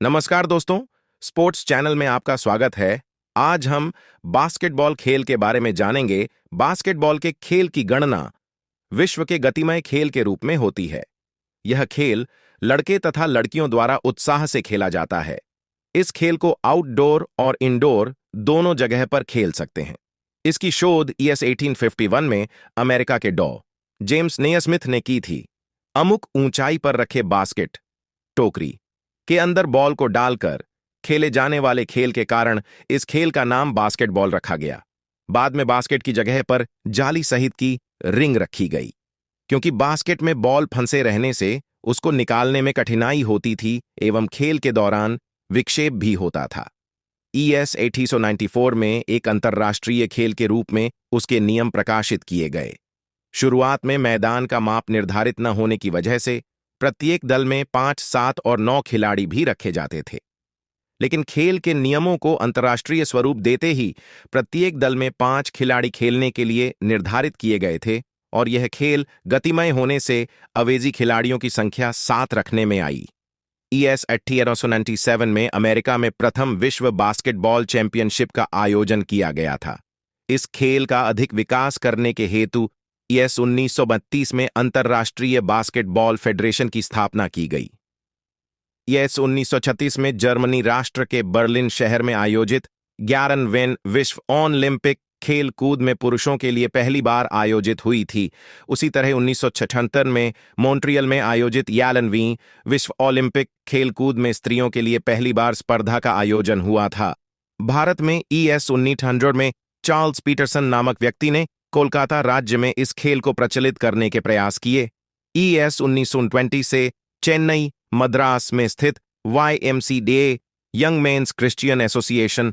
नमस्कार दोस्तों, sports channel में आपका स्वागत है। आज हम बास्केटबॉल खेल के बारे में जानेंगे। बास्केटबॉल के खेल की गणना विश्व के गतिमय खेल के रूप में होती है। यह खेल लड़के तथा लड़कियों द्वारा उत्साह से खेला जाता है। इस खेल को आउटडोर और इंडोर दोनों जगह पर खेल सकते हैं। इसकी शोध ईएस 1851 में अमेरिका के जेम्स नेस्मिथ ने की थी। अमुक ऊंचाई पर रखे बास्केट टोकरी के अंदर बॉल को डालकर खेले जाने वाले खेल के कारण इस खेल का नाम बास्केटबॉल रखा गया। बाद में बास्केट की जगह पर जाली सहित की रिंग रखी गई, क्योंकि बास्केट में बॉल फंसे रहने से उसको निकालने में कठिनाई होती थी एवं खेल के दौरान विक्षेप भी होता था। ईएस 1894 में एक अंतर्राष्ट्रीय खेल के रूप में उसके नियम प्रकाशित किए गए। शुरुआत में मैदान का माप निर्धारित न होने की वजह से प्रत्येक दल में 5, 7 और 9 खिलाड़ी भी रखे जाते थे, लेकिन खेल के नियमों को अंतर्राष्ट्रीय स्वरूप देते ही प्रत्येक दल में 5 खिलाड़ी खेलने के लिए निर्धारित किए गए थे और यह खेल गतिमय होने से अवेजी खिलाड़ियों की संख्या 7 रखने में आई। ईएस 1897 में अमेरिका में प्रथम विश्व बास्केटबॉल चैंपियनशिप का आयोजन किया गया था। इस खेल का अधिक विकास करने के हेतु ईएस 1932 में अंतर्राष्ट्रीय बास्केटबॉल फेडरेशन की स्थापना की गई। ईएस 1936 में जर्मनी राष्ट्र के बर्लिन शहर में आयोजित 11वें विश्व ओलंपिक खेल कूद में पुरुषों के लिए पहली बार आयोजित हुई थी। उसी तरह 1976 में मॉन्ट्रियल में आयोजित 11वीं विश्व ओलंपिक खेल कूद में स्त्रियों के लिए पहली बार स्पर्धा का आयोजन हुआ था। भारत में ईएस 1900 में चार्ल्स पीटरसन नामक व्यक्ति ने कोलकाता राज्य में इस खेल को प्रचलित करने के प्रयास किए। ईएस 1920 से चेन्नई, मद्रास में स्थित YMCA young mains Christian association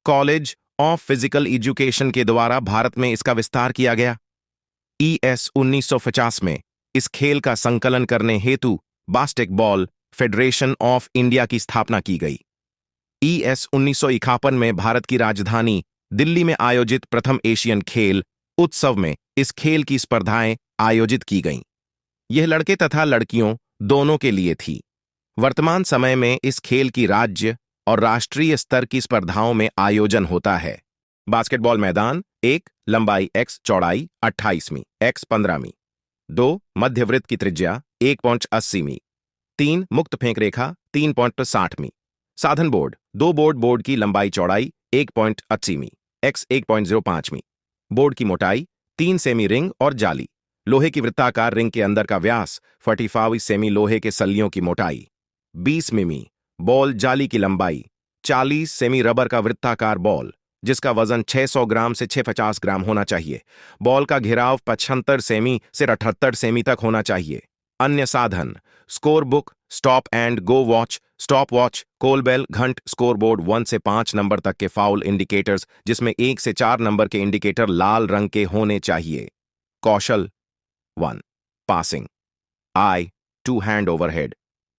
college of physical education के द्वारा भारत में इसका विस्तार किया गया। ईएस 1950 में इस खेल का संकलन करने हेतु बास्केटबॉल फेडरेशन ऑफ इंडिया की स्थापना की गई। ईएस 1951 में भारत की राजधानी दिल्ली में आयोजित प्रथम एशियन खेल उत्सव में इस खेल की स्पर्धाएं आयोजित की गईं। यह लड़के तथा लड़कियों दोनों के लिए थी। वर्तमान समय में इस खेल की राज्य और राष्ट्रीय स्तर की स्पर्धाओं में आयोजन होता है। बास्केटबॉल मैदान 1 लंबाई x चौड़ाई 28 मी x 15 मी, 2 मध्यवृत्त की त्रिज्या 1.80 मी, 3 मुक्त फेंक रेखा 3.60 मी, साधन बोर्ड 2 बोर्ड की लंबाई चौड़ाई 1.80 मी x 1.05 मी, बोर्ड की मोटाई 3 सेमी रिंग और जाली, लोहे की वृत्ताकार रिंग के अंदर का व्यास 45 सेमी, लोहे के सल्लियों की मोटाई 20 मिमी, बॉल जाली की लंबाई 40 सेमी, रबर का वृत्ताकार बॉल जिसका वजन 600 ग्राम से 650 ग्राम होना चाहिए, बॉल का घेराव 75 सेमी से 78 सेमी तक होना चाहिए। अन्य साधन score book, stop and go watch, stop watch, call bell, घंट, स्कोरबोर्ड, 1 से 5 नंबर तक के फाउल इंडिकेटर्स जिसमें 1 से 4 नंबर के इंडिकेटर लाल रंग के होने चाहिए। कौशल 1 पासिंग, आई 2 hand overhead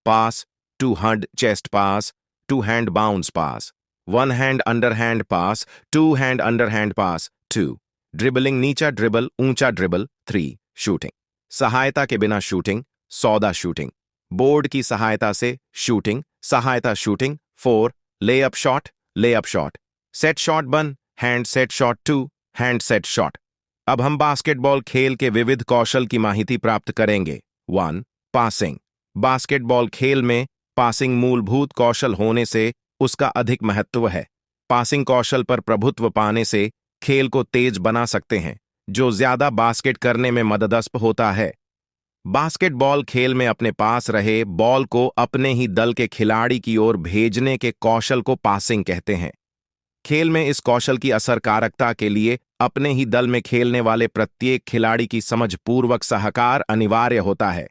pass, 2 hand chest pass, 2 hand bounce pass, 1 hand underhand pass, 2 hand underhand pass, 2 dribbling, नीचा ड्रिबल, ऊंचा ड्रिबल, 3 शूटिंग, सहायता के बिना शूटिंग, सौदा शूटिंग, बोर्ड की सहायता से शूटिंग, सहायता shooting, 4 layup shot, set shot 1, hand set shot 2, hand set shot. अब हम बास्केटबॉल खेल के विविध कौशल की माहिती प्राप्त करेंगे। 1 पासिंग, बास्केटबॉल खेल में पासिंग मूलभूत कौशल होने से उसका अधिक महत्व है। पासिंग कौशल पर प्रभुत्व पाने से खेल को तेज बना सकते हैं, जो ज्यादा बास्केट करने में मददस्प होता है। बास्केटबॉल खेल में अपने पास रहे बॉल को अपने ही दल के खिलाड़ी की ओर भेजने के कौशल को पासिंग कहते हैं। खेल में इस कौशल की असरकारकता के लिए अपने ही दल में खेलने वाले प्रत्येक खिलाड़ी की समझपूर्वक सहकार अनिवार्य होता है।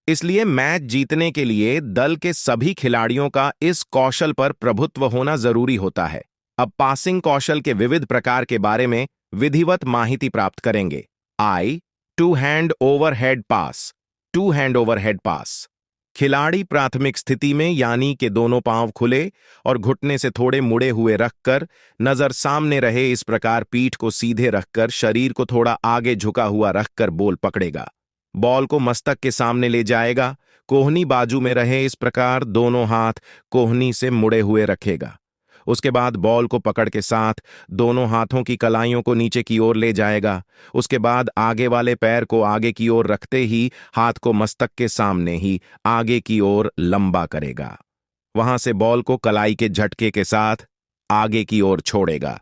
इसलिए मैच जीतने के लिए दल के सभी खिलाड़ियों का इस कौशल पर प्रभुत्व होना जरूरी होता है। अब पासिंग कौशल के विविध प्रकार के बारे में विधिवत माहिती प्राप्त करेंगे। आई 2 hand overhead pass, 2 hand overhead पास। खिलाड़ी प्राथमिक स्थिति में यानी कि दोनों पांव खुले और घुटने से थोड़े मुड़े हुए रखकर, नजर सामने रहे इस प्रकार पीठ को सीधे रखकर, शरीर को थोड़ा आगे झुका हुआ रखकर बॉल पकड़ेगा। बॉल को मस्तक के सामने ले जाएगा, कोहनी बाजू में रहे, इस प्रकार दोनों हाथ कोहनी से मुड़े हुए रखेगा। उसके बाद बॉल को पकड़ के साथ दोनों हाथों की कलाइयों को नीचे की ओर ले जाएगा। उसके बाद आगे वाले पैर को आगे की ओर रखते ही हाथ को मस्तक के सामने ही आगे की ओर लंबा करेगा। वहां से बॉल को कलाई के झटके के साथ आगे की ओर छोड़ेगा।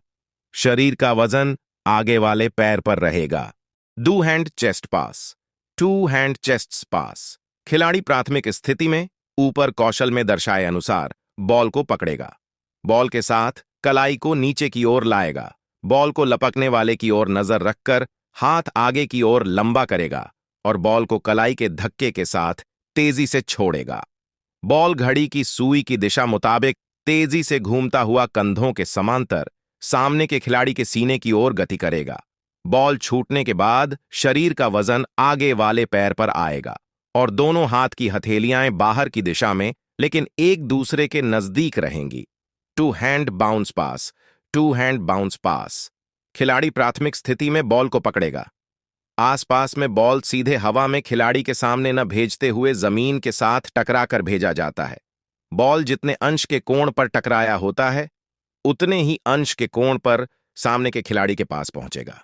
शरीर का वजन आगे वाले पैर पर रहेगा। Two hand chest pass, two hand chest pass. खिलाड़ी प्राथमिक स्थिति में ऊपर कौशल में दर्शाए अनुसार बॉल को पकड़ेगा। बॉल के साथ कलाई को नीचे की ओर लाएगा। बॉल को लपकने वाले की ओर नजर रखकर हाथ आगे की ओर लंबा करेगा और बॉल को कलाई के धक्के के साथ तेजी से छोड़ेगा। बॉल घड़ी की सुई की दिशा मुताबिक तेजी से घूमता हुआ कंधों के समांतर सामने के खिलाड़ी के सीने की ओर गति करेगा। बॉल छूटने के बाद शरीर का वजन आगे वाले पैर पर आएगा और दोनों हाथ की हथेलियां बाहर की दिशा में लेकिन एक दूसरे के नजदीक रहेंगी। Two hand bounce pass, two hand bounce pass. खिलाड़ी प्राथमिक स्थिति में बॉल को पकड़ेगा। आसपास में बॉल सीधे हवा में खिलाड़ी के सामने न भेजते हुए जमीन के साथ टकराकर भेजा जाता है। बॉल जितने अंश के कोण पर टकराया होता है उतने ही अंश के कोण पर सामने के खिलाड़ी के पास पहुंचेगा।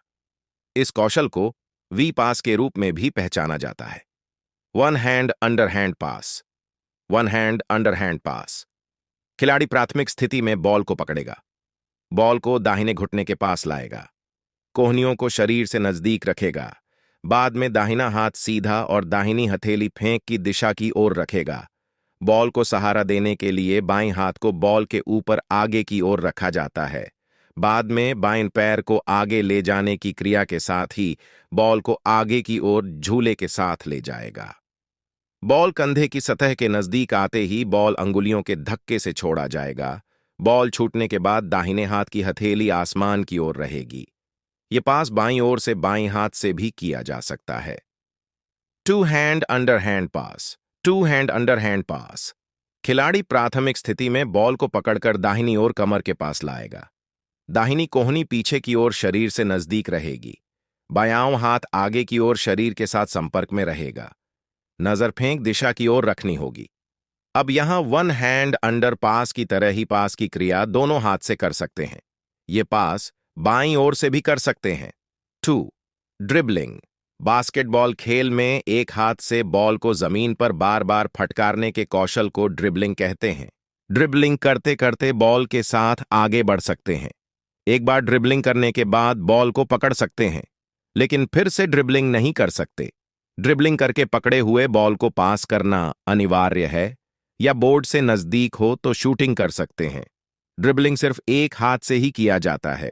इस कौशल को वी पास के रूप में भी पहचाना जाता है। वन हैंड अंडर हैंड पास, one hand under hand pass. खिलाड़ी प्राथमिक स्थिति में बॉल को पकड़ेगा। बॉल को दाहिने घुटने के पास लाएगा। कोहनियों को शरीर से नजदीक रखेगा। बाद में दाहिना हाथ सीधा और दाहिनी हथेली फेंक की दिशा की ओर रखेगा। बॉल को सहारा देने के लिए बाएं हाथ को बॉल के ऊपर आगे की ओर रखा जाता है। बाद में बाएं पैर को आगे ले जाने की क्रिया के साथ ही बॉल को आगे की ओर झूले के साथ ले जाएगा। बॉल कंधे की सतह के नजदीक आते ही बॉल अंगुलियों के धक्के से छोड़ा जाएगा। बॉल छूटने के बाद दाहिने हाथ की हथेली आसमान की ओर रहेगी। यह पास बाईं ओर से बाईं हाथ से भी किया जा सकता है। Two hand under hand pass, two hand under hand pass. खिलाड़ी प्राथमिक स्थिति में बॉल को पकड़कर दाहिनी ओर कमर के पास लाएगा। दाहिनी कोहनी पीछे की ओर शरीर से नजदीक रहेगी। बायां हाथ आगे की ओर शरीर के साथ संपर्क में रहेगा। नजर फेंक दिशा की ओर रखनी होगी। अब यहां वन हैंड अंडर पास की तरह ही पास की क्रिया दोनों हाथ से कर सकते हैं। ये पास बाईं ओर से भी कर सकते हैं। To dribbling. बास्केटबॉल खेल में एक हाथ से बॉल को जमीन पर बार बार फटकारने के कौशल को ड्रिबलिंग कहते हैं। ड्रिबलिंग करते करते बॉल के साथ आगे बढ़ सकते हैं। एक बार ड्रिबलिंग करने के बाद बॉल को पकड़ सकते हैं, लेकिन फिर से ड्रिबलिंग नहीं कर सकते। ड्रिबलिंग करके पकड़े हुए बॉल को पास करना अनिवार्य है, या बोर्ड से नजदीक हो तो शूटिंग कर सकते हैं। ड्रिबलिंग सिर्फ एक हाथ से ही किया जाता है।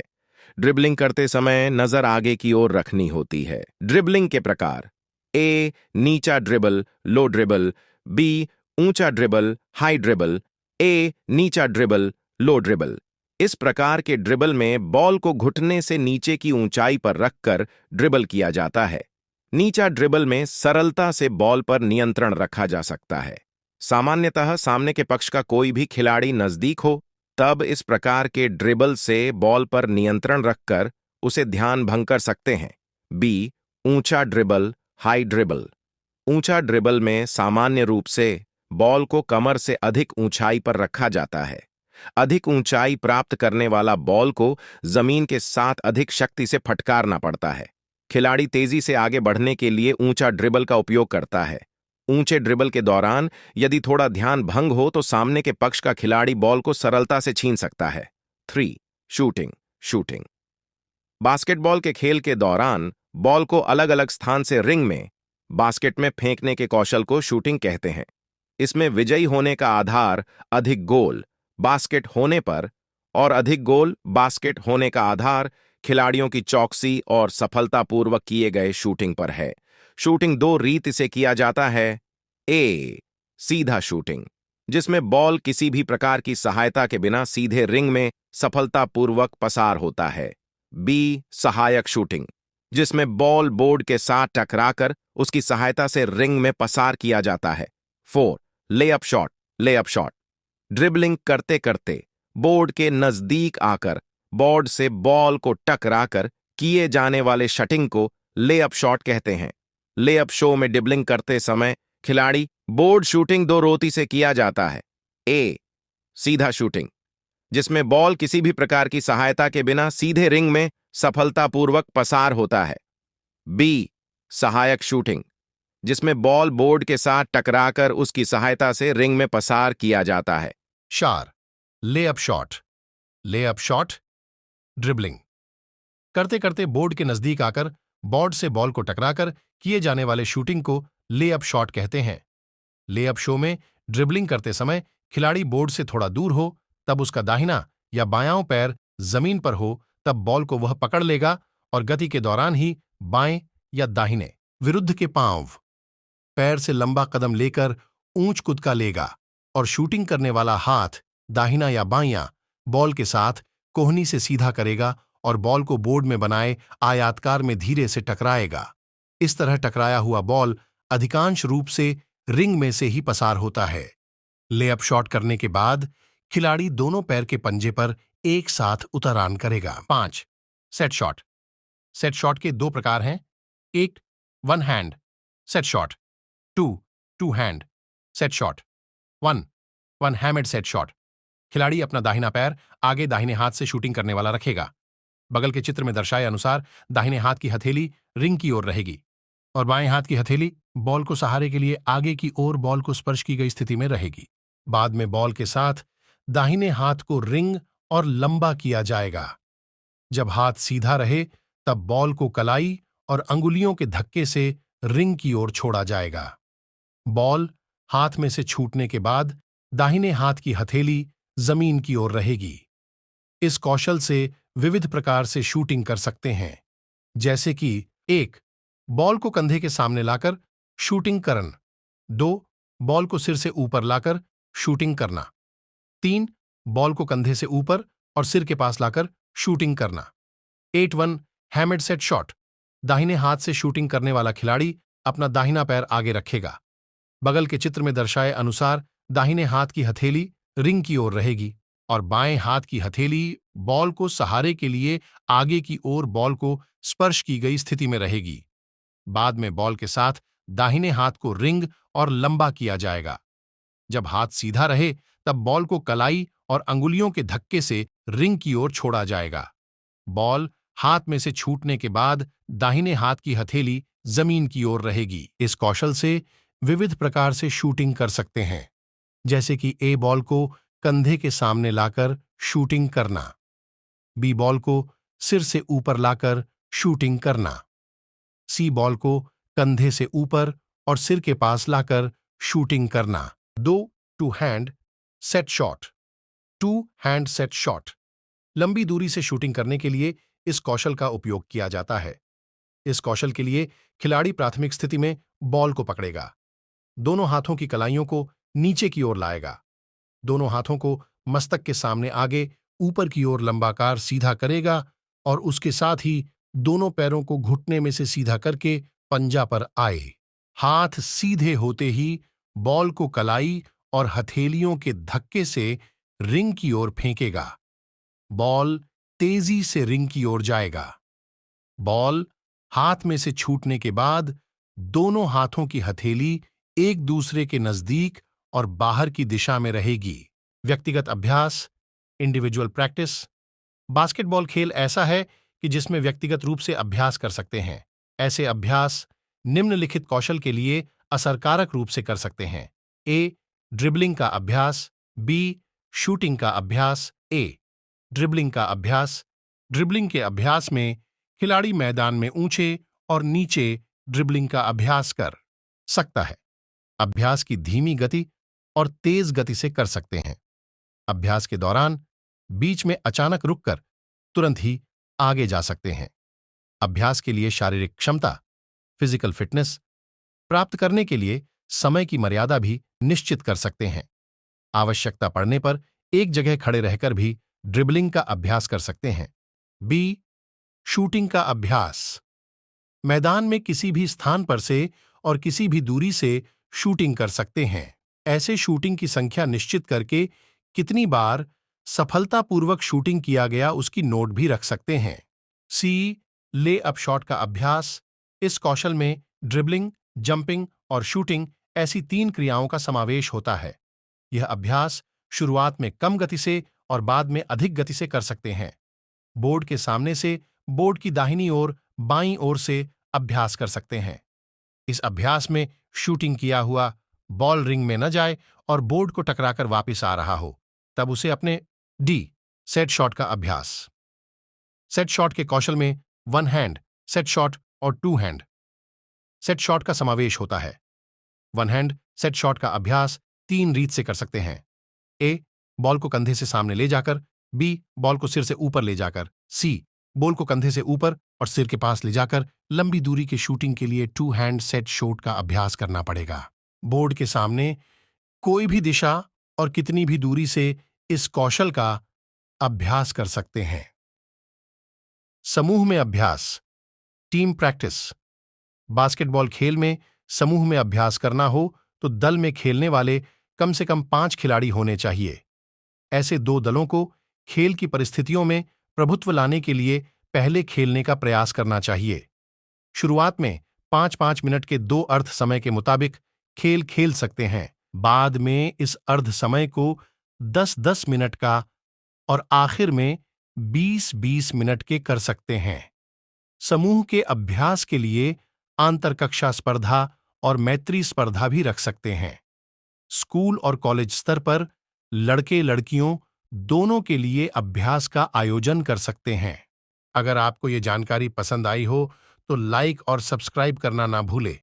ड्रिबलिंग करते समय नजर आगे की ओर रखनी होती है। ड्रिबलिंग के प्रकार: ए नीचा ड्रिबल, लो ड्रिबल। बी ऊंचा ड्रिबल, हाई ड्रिबल। ए नीचा ड्रिबल, लो ड्रिबल। इस प्रकार के ड्रिबल में बॉल को घुटने से नीचे की ऊंचाई पर रखकर ड्रिबल किया जाता है। नीचा ड्रिबल में सरलता से बॉल पर नियंत्रण रखा जा सकता है। सामान्यतः सामने के पक्ष का कोई भी खिलाड़ी नजदीक हो तब इस प्रकार के ड्रिबल से बॉल पर नियंत्रण रखकर उसे ध्यान भंग कर सकते हैं। बी ऊंचा ड्रिबल, हाई ड्रिबल। ऊंचा ड्रिबल में सामान्य रूप से बॉल को कमर से अधिक ऊंचाई पर रखा जाता है। अधिक ऊंचाई प्राप्त करने वाला बॉल को जमीन के साथ अधिक शक्ति से फटकारना पड़ता है। खिलाड़ी तेजी से आगे बढ़ने के लिए ऊंचा ड्रिबल का उपयोग करता है। ऊंचे ड्रिबल के दौरान यदि थोड़ा ध्यान भंग हो तो सामने के पक्ष का खिलाड़ी बॉल को सरलता से छीन सकता है। 3 शूटिंग, शूटिंग। बास्केटबॉल के खेल के दौरान बॉल को अलग अलग स्थान से रिंग में बास्केट में फेंकने के कौशल को शूटिंग कहते हैं। इसमें विजयी होने का आधार अधिक गोल बास्केट होने पर और अधिक गोल बास्केट होने का आधार खिलाड़ियों की चौकसी और सफलतापूर्वक किए गए शूटिंग पर है। शूटिंग दो रीत से किया जाता है। ए सीधा शूटिंग, जिसमें बॉल किसी भी प्रकार की सहायता के बिना सीधे रिंग में सफलतापूर्वक पसार होता है। बी सहायक शूटिंग, जिसमें बॉल बोर्ड के साथ टकराकर उसकी सहायता से रिंग में पसार किया जाता है। 4 layup shot, layup shot. Dribbling करते करते बोर्ड के नजदीक आकर बोर्ड से बॉल को टकराकर किए जाने वाले शटिंग को लेअप शॉट कहते हैं। लेअप शो में ड्रिबलिंग करते समय खिलाड़ी बोर्ड शूटिंग दो रोती से किया जाता है। ए, सीधा शूटिंग, जिसमें बॉल किसी भी प्रकार की सहायता के बिना सीधे रिंग में सफलतापूर्वक पसार होता है। बी, सहायक शूटिंग, जिसमें बॉल बोर्ड के साथ टकराकर उसकी सहायता से रिंग में पसार किया जाता है। चार, layup shot. Layup shot, dribbling करते करते बोर्ड के नजदीक आकर बोर्ड से बॉल को टकराकर किए जाने वाले शूटिंग को लेअप शॉट कहते हैं। लेअप शो में ड्रिबलिंग करते समय खिलाड़ी बोर्ड से थोड़ा दूर हो, तब उसका दाहिना या बायां पैर जमीन पर हो, तब बॉल को वह पकड़ लेगा और गति के दौरान ही बाएं या दाहिने विरुद्ध के पांव पैर से लंबा कदम लेकर ऊंच कूदका लेगा और शूटिंग करने वाला हाथ दाहिना या बायां बॉल के साथ कोहनी से सीधा करेगा और बॉल को बोर्ड में बनाए आयताकार में धीरे से टकराएगा। इस तरह टकराया हुआ बॉल अधिकांश रूप से रिंग में से ही पसार होता है। लेअप शॉट करने के बाद खिलाड़ी दोनों पैर के पंजे पर एक साथ उतरान करेगा। 5, सेट शॉट। सेट शॉट के दो प्रकार हैं। एक, one hand set shot. 2, two hand set shot. 1, one handed set shot. खिलाड़ी अपना दाहिना पैर आगे दाहिने हाथ से शूटिंग करने वाला रखेगा। बगल के चित्र में दर्शाए अनुसार दाहिने हाथ की हथेली रिंग की ओर रहेगी और बाएं हाथ की हथेली बॉल को सहारे के लिए आगे की ओर बॉल को स्पर्श की गई स्थिति में रहेगी। बाद में बॉल के साथ दाहिने हाथ को रिंग और लंबा किया जाएगा। जब हाथ सीधा रहे तब बॉल को कलाई और अंगुलियों के धक्के से रिंग की ओर छोड़ा जाएगा। बॉल हाथ में से छूटने के बाद दाहिने हाथ की हथेली जमीन की ओर रहेगी। इस कौशल से विविध प्रकार से शूटिंग कर सकते हैं, जैसे कि 1, बॉल को कंधे के सामने लाकर शूटिंग करना। 2, बॉल को सिर से ऊपर लाकर शूटिंग करना। 3, बॉल को कंधे से ऊपर और सिर के पास लाकर शूटिंग करना। 8-1 हैमेड सेट शॉट। दाहिने हाथ से शूटिंग करने वाला खिलाड़ी अपना दाहिना पैर आगे रखेगा। बगल के चित्र में दर्शाए अनुसार दाहिने हाथ की हथेली रिंग की ओर रहेगी और बाएं हाथ की हथेली बॉल को सहारे के लिए आगे की ओर बॉल को स्पर्श की गई स्थिति में रहेगी। बाद में बॉल के साथ दाहिने हाथ को रिंग और लंबा किया जाएगा। जब हाथ सीधा रहे तब बॉल को कलाई और अंगुलियों के धक्के से रिंग की ओर छोड़ा जाएगा। बॉल हाथ में से छूटने के बाद दाहिने हाथ की हथेली जमीन की ओर रहेगी। इस कौशल से विविध प्रकार से शूटिंग कर सकते हैं, जैसे कि ए, बॉल को कंधे के सामने लाकर शूटिंग करना। बी, बॉल को सिर से ऊपर लाकर शूटिंग करना। सी, बॉल को कंधे से ऊपर और सिर के पास लाकर शूटिंग करना। 2, two hand set shot. 2 hand set shot लंबी दूरी से शूटिंग करने के लिए इस कौशल का उपयोग किया जाता है। इस कौशल के लिए खिलाड़ी प्राथमिक स्थिति में बॉल को पकड़ेगा, दोनों हाथों की कलाइयों को नीचे की ओर लाएगा, दोनों हाथों को मस्तक के सामने आगे ऊपर की ओर लंबाकार सीधा करेगा और उसके साथ ही दोनों पैरों को घुटने में से सीधा करके पंजा पर आए। हाथ सीधे होते ही बॉल को कलाई और हथेलियों के धक्के से रिंग की ओर फेंकेगा। बॉल तेजी से रिंग की ओर जाएगा। बॉल हाथ में से छूटने के बाद दोनों हाथों की हथेली एक दूसरे के नजदीक और बाहर की दिशा में रहेगी। व्यक्तिगत अभ्यास, इंडिविजुअल प्रैक्टिस। बास्केटबॉल खेल ऐसा है कि जिसमें व्यक्तिगत रूप से अभ्यास कर सकते हैं। ऐसे अभ्यास निम्नलिखित कौशल के लिए असरकारक रूप से कर सकते हैं। ए, ड्रिबलिंग का अभ्यास। बी, शूटिंग का अभ्यास। ए, ड्रिबलिंग का अभ्यास। ड्रिबलिंग के अभ्यास में खिलाड़ी मैदान में ऊंचे और नीचे ड्रिबलिंग का अभ्यास कर सकता है। अभ्यास की धीमी गति और तेज गति से कर सकते हैं। अभ्यास के दौरान बीच में अचानक रुककर तुरंत ही आगे जा सकते हैं। अभ्यास के लिए शारीरिक क्षमता, फिजिकल फिटनेस प्राप्त करने के लिए समय की मर्यादा भी निश्चित कर सकते हैं। आवश्यकता पड़ने पर एक जगह खड़े रहकर भी ड्रिबलिंग का अभ्यास कर सकते हैं। बी, शूटिंग का अभ्यास। मैदान में किसी भी स्थान पर से और किसी भी दूरी से शूटिंग कर सकते हैं। ऐसे शूटिंग की संख्या निश्चित करके कितनी बार सफलतापूर्वक शूटिंग किया गया उसकी नोट भी रख सकते हैं। सी, ले अप शॉट का अभ्यास। इस कौशल में ड्रिबलिंग, जंपिंग और शूटिंग ऐसी 3 क्रियाओं का समावेश होता है। यह अभ्यास शुरुआत में कम गति से और बाद में अधिक गति से कर सकते हैं। बोर्ड के सामने से बोर्ड की दाहिनी ओर बाईं ओर से अभ्यास कर सकते हैं। इस अभ्यास में शूटिंग किया हुआ बॉल रिंग में न जाए और बोर्ड को टकराकर वापस आ रहा हो, तब उसे अपने डी सेट शॉट का अभ्यास। सेट शॉट के कौशल में 1 हैंड सेट शॉट और 2 हैंड सेट शॉट का समावेश होता है। 1 हैंड सेट शॉट का अभ्यास 3 रीत से कर सकते हैं। ए, बॉल को कंधे से सामने ले जाकर। बी, बॉल को सिर से ऊपर ले जाकर। सी, बॉल को कंधे से ऊपर और सिर के पास ले जाकर लंबी दूरी के शूटिंग के लिए 2 हैंड सेट शॉट का अभ्यास करना पड़ेगा। बोर्ड के सामने कोई भी दिशा और कितनी भी दूरी से इस कौशल का अभ्यास कर सकते हैं। समूह में अभ्यास, टीम प्रैक्टिस। बास्केटबॉल खेल में समूह में अभ्यास करना हो तो दल में खेलने वाले कम से कम 5 खिलाड़ी होने चाहिए। ऐसे 2 दलों को खेल की परिस्थितियों में प्रभुत्व लाने के लिए पहले खेलने का प्रयास करना चाहिए। शुरुआत में 5-5 मिनट के 2 अर्ध समय के मुताबिक खेल खेल सकते हैं। बाद में इस अर्ध समय को 10-10 मिनट का और आखिर में 20-20 मिनट के कर सकते हैं। समूह के अभ्यास के लिए आंतरकक्षा स्पर्धा और मैत्री स्पर्धा भी रख सकते हैं। स्कूल और कॉलेज स्तर पर लड़के लड़कियों दोनों के लिए अभ्यास का आयोजन कर सकते हैं। अगर आपको ये जानकारी पसंद आई हो तो लाइक और सब्सक्राइब करना ना भूले।